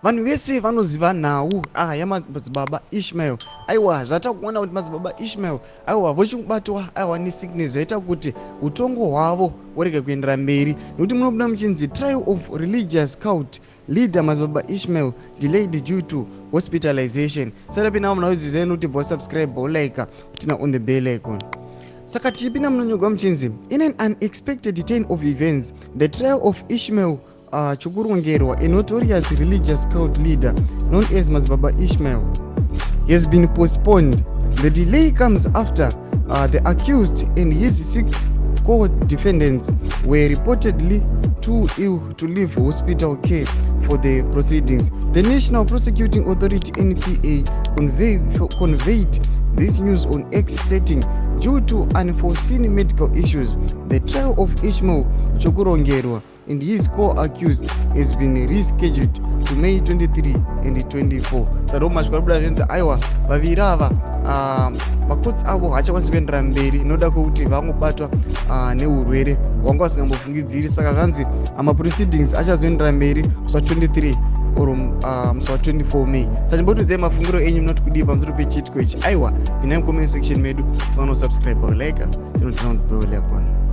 vanhu vese vanoziva nhau yaMadzibaba Ishmael. Aiwa, zvatakuona kuti Madzibaba Ishmael aiwa vochikubatwa aiwa nesickness zvaita kuti utongo hwavo urege kuendera mberi, nokuti munobuda muchinzi trial of religious cult leader Madzibaba Ishmael delayed due to hospitalization. Saka pina munozizeni kuti vo subscribe bo like kutina on the bell icon. Saka tichipinda munonyogwa muchinzi in an unexpected turn of events, the trial of Ishmael Chokurongerwa, a notorious religious cult leader known as Madzibaba Ishmael, has been postponed. The delay comes after the accused and his 6 co-defendants were reportedly too ill to leave hospital care for the proceedings. The National Prosecuting Authority (NPA) conveyed this news on X, stating, due to unforeseen medical issues, the trial of Ishmael Chokurongerwa and his co-accused has been rescheduled to May 23 and 24. Saroma shikabula zvenzi aiwa vaviri ava makotsi avo hachakwanisi kuendera mberi, inoda kuti vangobatwa neurwere hwanga vasingambofungidziri. Saka zvanzi proceedings achazoendera mberi musi wa23 or musi wa24 May. Saka chimbotudze mafungiro enyu munoti kudii pamusoro pechitiko ichi. Aiwa, pinai comment section medu, so subscribe or like, tinoti down the bell icon.